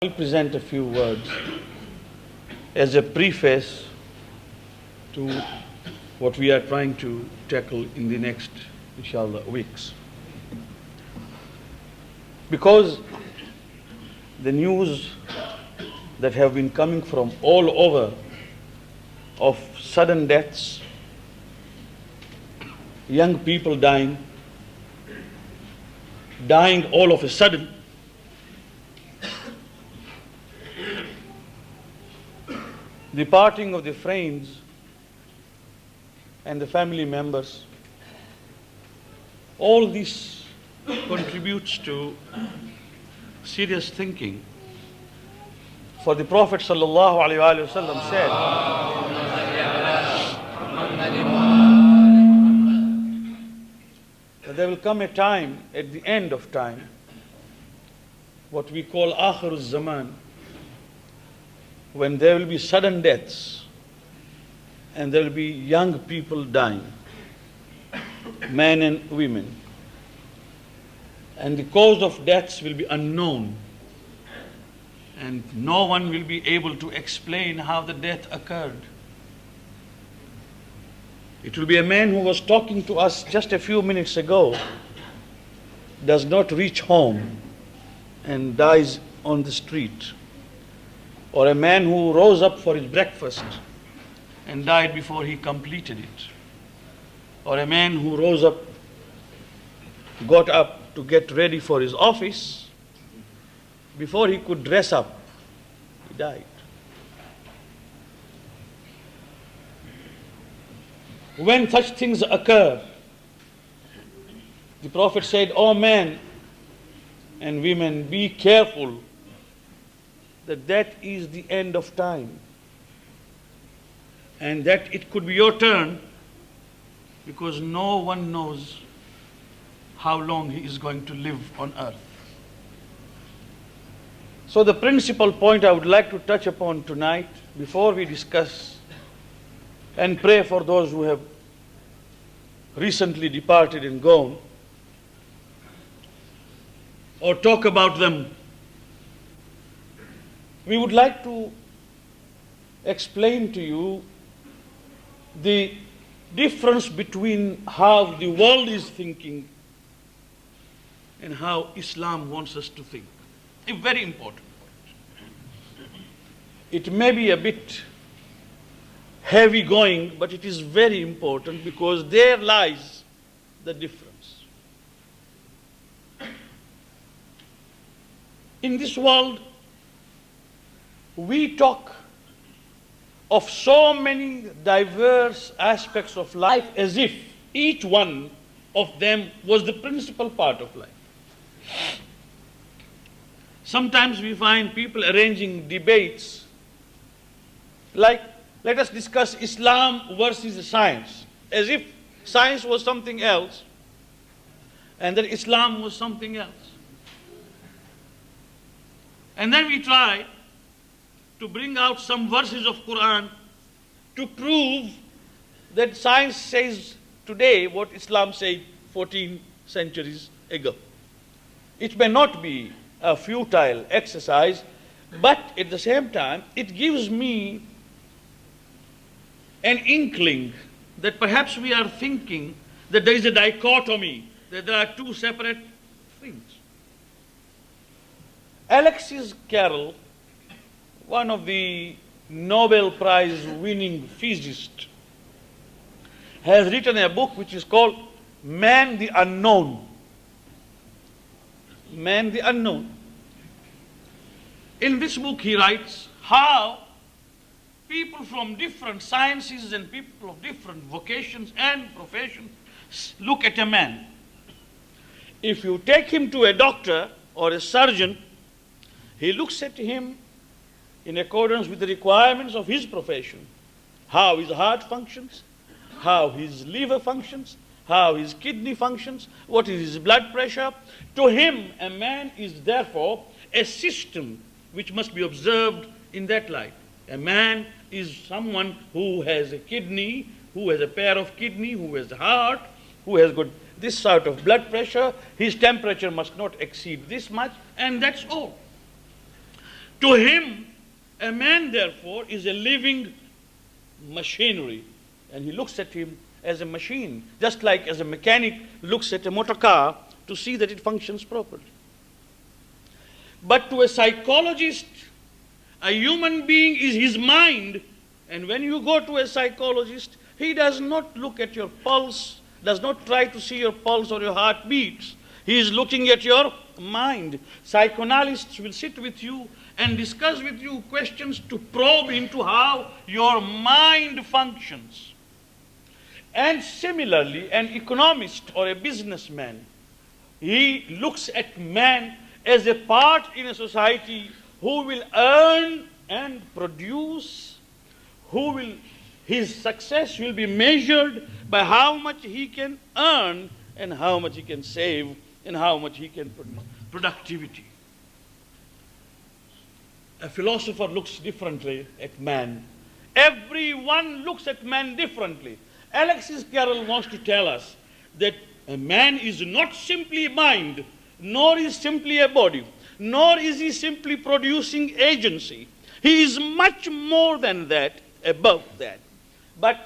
I'll present a few words as a preface to what we are trying to tackle in the next, inshallah, weeks. Because the news that have been coming from all over of sudden deaths, young people dying all of a sudden, the parting of the friends and the family members, all this contributes to serious thinking. For the Prophet ﷺ said that there will come a time at the end of time, what we call Akhir zaman, when there will be sudden deaths and there will be young people dying, men and women. And the cause of deaths will be unknown, and no one will be able to explain how the death occurred. It will be a man who was talking to us just a few minutes ago, does not reach home and dies on the street. Or a man who rose up for his breakfast and died before he completed it. Or a man who got up to get ready for his office, before he could dress up, he died. When such things occur, the Prophet said, "O men and women, be careful that is the end of time, and that it could be your turn, because no one knows how long he is going to live on earth." So the principal point I would like to touch upon tonight, before we discuss and pray for those who have recently departed and gone, or talk about them, we would like to explain to you the difference between how the world is thinking and how Islam wants us to think. A very important point. It may be a bit heavy going, but it is very important, because there lies the difference. In this world, we talk of so many diverse aspects of life as if each one of them was the principal part of life. Sometimes we find people arranging debates like, let us discuss Islam versus science, as if science was something else and that Islam was something else. And then we try to bring out some verses of Quran to prove that science says today what Islam said 14 centuries ago. It may not be a futile exercise, but at the same time, it gives me an inkling that perhaps we are thinking that there is a dichotomy, that there are two separate things. Alexis Carrel, one of the Nobel Prize winning physicists, has written a book which is called Man the Unknown. Man the Unknown. In this book he writes how people from different sciences and people of different vocations and professions look at a man. If you take him to a doctor or a surgeon, he looks at him in accordance with the requirements of his profession. How his heart functions, how his liver functions, how his kidney functions, what is his blood pressure. To him, a man is therefore a system which must be observed in that light. A man is someone who has a kidney, who has a pair of kidney, who has a heart, who has got this sort of blood pressure. His temperature must not exceed this much, and that's all. To him, a man, therefore, is a living machinery. And he looks at him as a machine, just like as a mechanic looks at a motor car to see that it functions properly. But to a psychologist, a human being is his mind. And when you go to a psychologist, he does not look at your pulse, does not try to see your pulse or your heartbeats. He is looking at your mind. Psychoanalysts will sit with you and discuss with you questions to probe into how your mind functions. And similarly, an economist or a businessman, he looks at man as a part in a society who will earn and produce, his success will be measured by how much he can earn and how much he can save and how much he can produce. Productivity. A philosopher looks differently at man. Everyone looks at man differently. Alexis Carrel wants to tell us that a man is not simply a mind, nor is simply a body, nor is he simply producing agency. He is much more than that, above that. But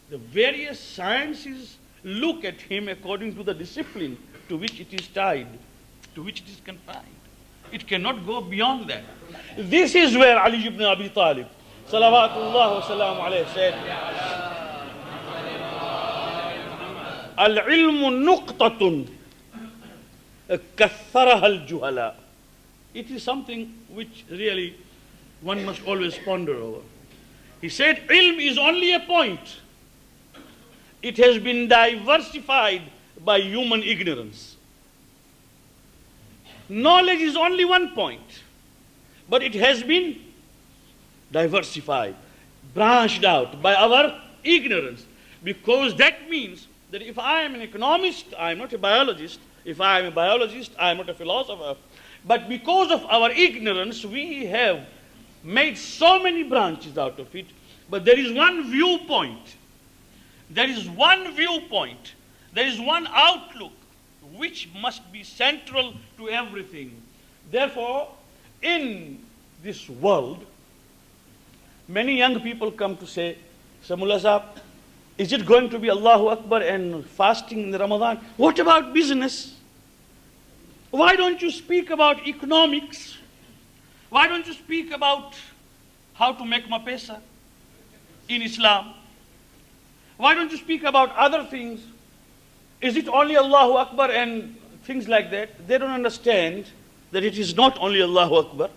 the various sciences look at him according to the discipline to which it is tied, to which it is confined. It cannot go beyond that. This is where Ali ibn Abi Talib, salawatullah wa salam alayhi, said, Al-ilmu nuqtatun katharaha al-juhala. It is something which really one must always ponder over. He said, ilm is only a point. It has been diversified by human ignorance. Knowledge is only one point, but it has been diversified, branched out by our ignorance. Because that means that if I am an economist, I am not a biologist. If I am a biologist, I am not a philosopher. But because of our ignorance, we have made so many branches out of it. But there is one viewpoint. There is one viewpoint. There is one outlook which must be central to everything. Therefore, in this world, many young people come to say, Mulla Sahab, is it going to be Allahu Akbar and fasting in Ramadan? What about business? Why don't you speak about economics? Why don't you speak about how to make mapesa in Islam? Why don't you speak about other things? Is it only Allahu Akbar and things like that? They don't understand that it is not only Allahu Akbar.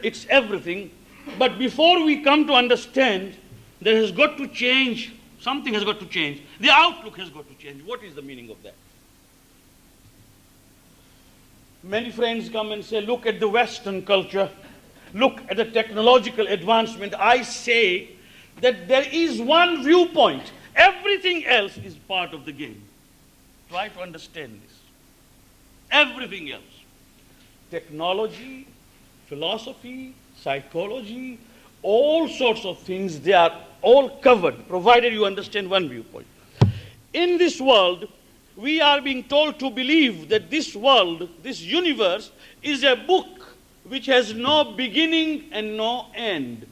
It's everything. But before we come to understand, there has got to change. Something has got to change. The outlook has got to change. What is the meaning of that? Many friends come and say, look at the Western culture. Look at the technological advancement. I say that there is one viewpoint. Everything else is part of the game. Try to understand this. Everything else. Technology, philosophy, psychology, all sorts of things, they are all covered, provided you understand one viewpoint. In this world, we are being told to believe that this world, this universe, is a book which has no beginning and no end.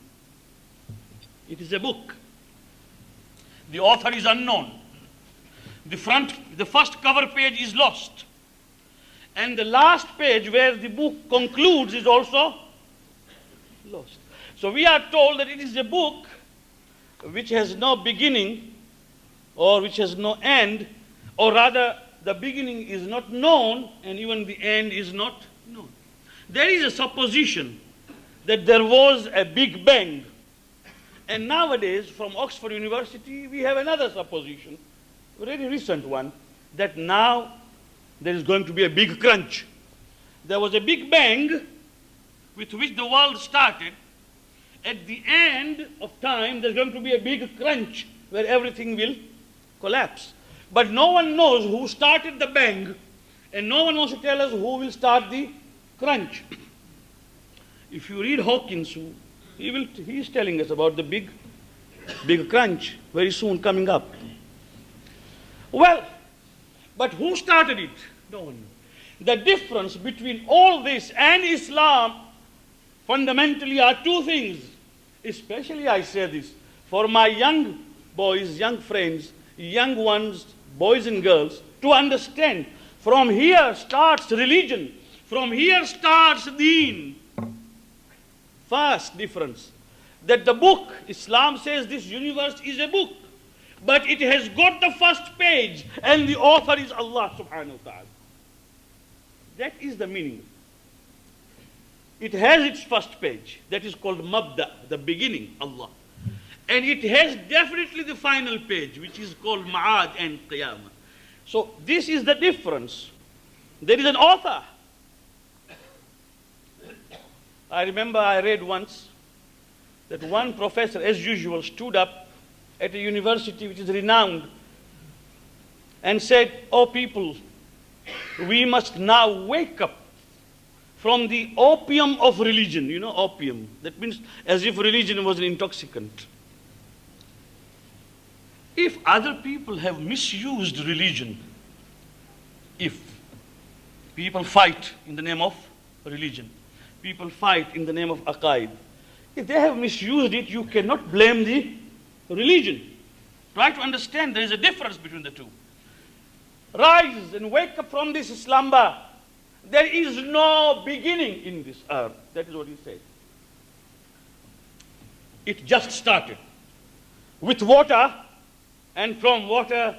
It is a book. The author is unknown. The first cover page is lost. And the last page where the book concludes is also lost. So we are told that it is a book which has no beginning or which has no end, or rather the beginning is not known and even the end is not known. There is a supposition that there was a Big Bang. And nowadays, from Oxford University, we have another supposition, a very recent one, that now there is going to be a big crunch. There was a Big Bang with which the world started. At the end of time, there's going to be a big crunch where everything will collapse. But no one knows who started the bang, and no one wants to tell us who will start the crunch. If you read Hawkins, he is telling us about the big crunch very soon coming up. Well, but who started it? No one. The difference between all this and Islam fundamentally are two things. Especially I say this for my young boys, young friends, young ones, boys and girls, to understand. From here starts religion. From here starts deen. First difference, that the book, Islam says this universe is a book, but it has got the first page, and the author is Allah subhanahu wa ta'ala. That is the meaning. It has its first page, that is called Mabda, the beginning, Allah. And it has definitely the final page, which is called Ma'ad and Qiyamah. So this is the difference. There is an author. I remember I read once that one professor, as usual, stood up at a university which is renowned and said, "Oh people, we must now wake up from the opium of religion." You know, opium. That means as if religion was an intoxicant. If other people have misused religion, if people fight in the name of religion, people fight in the name of aqaid, if they have misused it, you cannot blame the religion. Try to understand there is a difference between the two. Rise and wake up from this slumber. There is no beginning in this earth. That is what he said. It just started with water, and from water,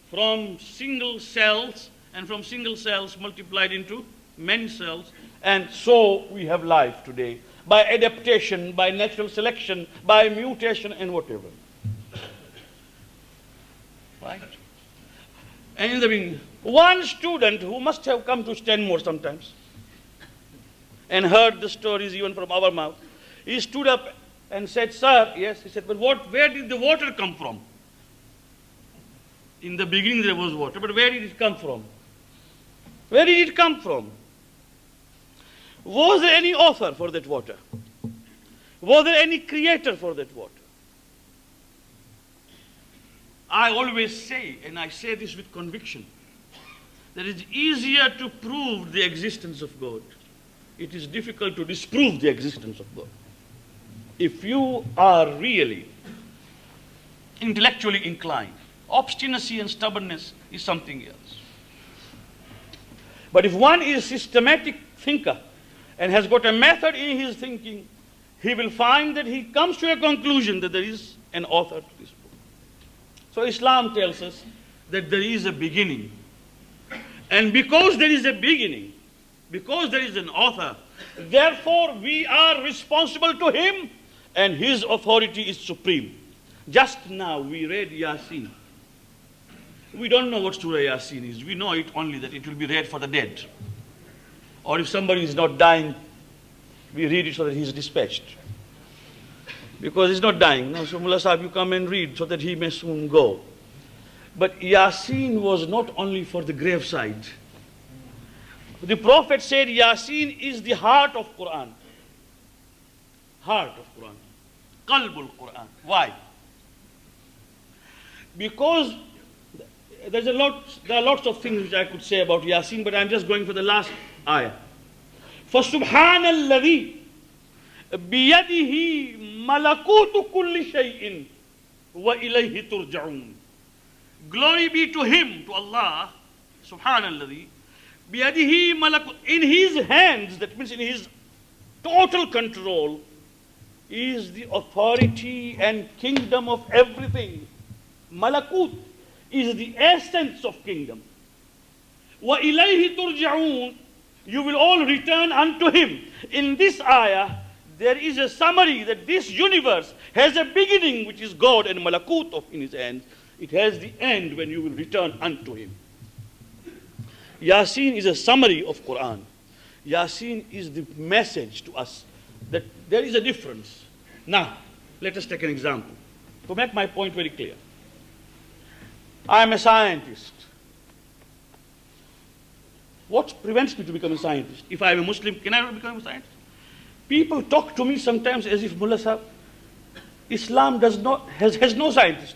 from single cells, and from single cells multiplied into many cells, and so we have life today, by adaptation, by natural selection, by mutation, and whatever. Right? And in the beginning, one student who must have come to Stanmore sometimes and heard the stories even from our mouth, he stood up and said, "Sir," yes, he said, "but where did the water come from? In the beginning there was water, but where did it come from? Where did it come from? Was there any author for that water? Was there any creator for that water?" I always say, and I say this with conviction, that it is easier to prove the existence of God. It is difficult to disprove the existence of God. If you are really intellectually inclined, obstinacy and stubbornness is something else. But if one is a systematic thinker and has got a method in his thinking, he will find that he comes to a conclusion that there is an author to this book. So Islam tells us that there is a beginning. And because there is a beginning, because there is an author, therefore we are responsible to him, and his authority is supreme. Just now we read Yasin. We don't know what Surah Yasin is. We know it only that it will be read for the dead. Or if somebody is not dying, we read it so that he is dispatched. Because he's not dying. Now, so Mulla Sahib, you come and read so that he may soon go. But Yasin was not only for the graveside. The Prophet said Yasin is the heart of Quran. Heart of Quran. Qalbul Quran. Why? Because there are lots of things which I could say about Yasin, but I'm just going for the last ayah. فَسُبْحَانَ الَّذِي بِيَدِهِ مَلَكُوتُ كُلِّ شَيْءٍ وَإِلَيْهِ تُرْجَعُونَ. Glory be to him, to Allah, subhanallah, biyadihi malakut, in his hands, that means in his total control, is the authority and kingdom of everything. Malakut is the essence of kingdom. Wa ilayhi turja'un, you will all return unto him. In this ayah, there is a summary that this universe has a beginning, which is God and malakut in his hands. It has the end when you will return unto him. Yasin is a summary of Quran. Yasin is the message to us that there is a difference. Now, let us take an example to make my point very clear. I am a scientist. What prevents me to become a scientist? If I am a Muslim, can I become a scientist? People talk to me sometimes as if, Mulla Sahib, Islam has no scientists.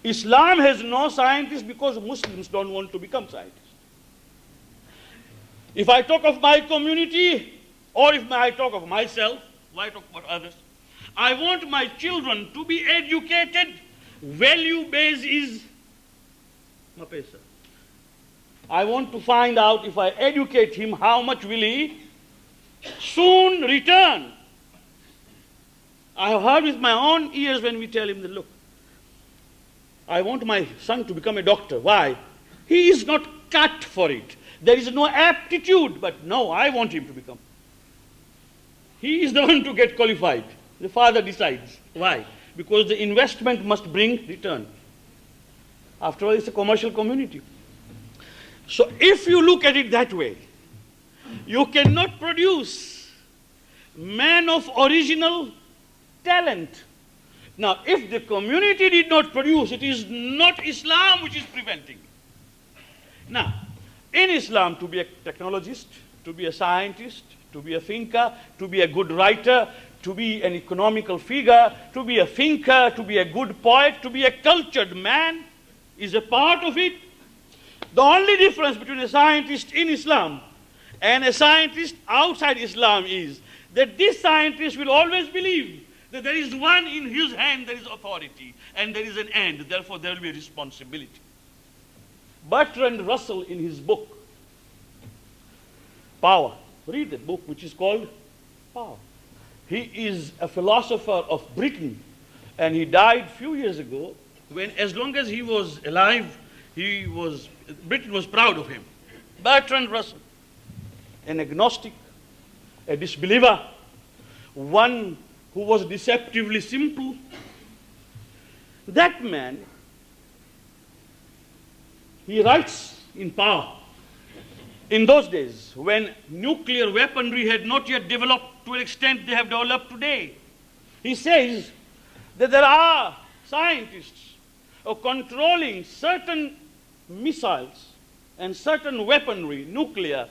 Islam has no scientists because Muslims don't want to become scientists. If I talk of my community, Or if I talk of myself, why talk about others? I want my children to be educated. Value base is mapesa. I want to find out, if I educate him, how much will he soon return. I have heard with my own ears when we tell him that, look, I want my son to become a doctor. Why? He is not cut for it. There is no aptitude, but no, I want him to become. He is the one to get qualified. The father decides. Why? Because the investment must bring return. After all, it's a commercial community. So if you look at it that way, you cannot produce man of original talent. Now, if the community did not produce, it is not Islam which is preventing it. Now, in Islam, to be a technologist, to be a scientist, to be a thinker, to be a good writer, to be an economical figure, to be a thinker, to be a good poet, to be a cultured man is a part of it. The only difference between a scientist in Islam and a scientist outside Islam is that this scientist will always believe that there is one in his hand, there is authority, and there is an end, therefore there will be a responsibility. Bertrand Russell, in his book, Power, read the book which is called Power. He is a philosopher of Britain, and he died a few years ago, when as long as he was alive, Britain was proud of him. Bertrand Russell, an agnostic, a disbeliever, one who was deceptively simple. That man, he writes in Power, in those days when nuclear weaponry had not yet developed to an extent they have developed today, he says that there are scientists controlling certain missiles and certain weaponry, nuclear,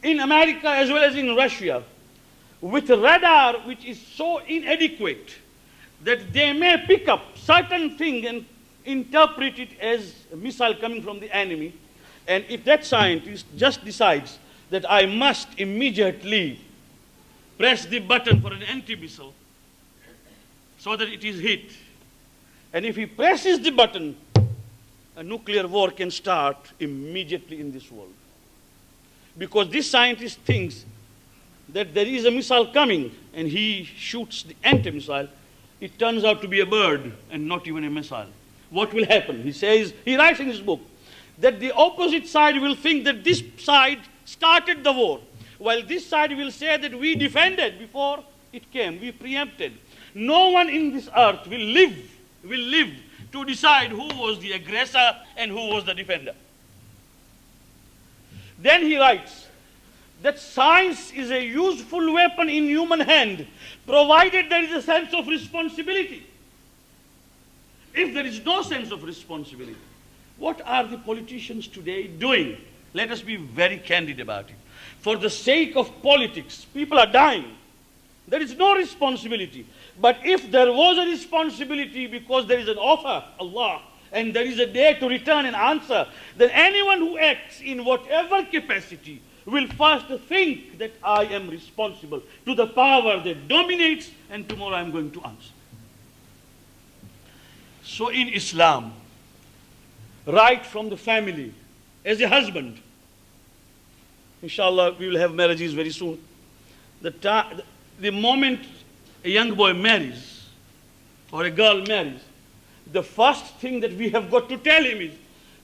in America as well as in Russia, with radar which is so inadequate that they may pick up certain thing and interpret it as a missile coming from the enemy. And if that scientist just decides that I must immediately press the button for an anti-missile so that it is hit, and if he presses the button, a nuclear war can start immediately in this world. Because this scientist thinks that there is a missile coming and he shoots the anti-missile, it turns out to be a bird and not even a missile. What will happen? He says, he writes in his book, that the opposite side will think that this side started the war, while this side will say that we defended before it came, we preempted. No one in this earth will live to decide who was the aggressor and who was the defender. Then he writes that science is a useful weapon in human hand, provided there is a sense of responsibility. If there is no sense of responsibility, what are the politicians today doing? Let us be very candid about it. For the sake of politics, people are dying. There is no responsibility. But if there was a responsibility because there is an offer, Allah, and there is a day to return and answer, then anyone who acts in whatever capacity will first think that I am responsible to the power that dominates, and tomorrow I am going to answer. So in Islam, right from the family, as a husband, inshallah we will have marriages very soon, the moment a young boy marries or a girl marries, the first thing that we have got to tell him is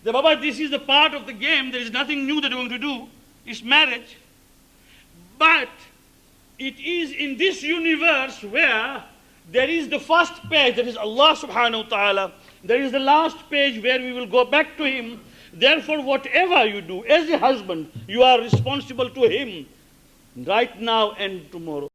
that, Baba, this is the part of the game, there is nothing new that we're going to do, it's marriage. But it is in this universe where there is the first page, that is Allah subhanahu wa ta'ala, there is the last page where we will go back to Him. Therefore, whatever you do as a husband, you are responsible to Him right now and tomorrow.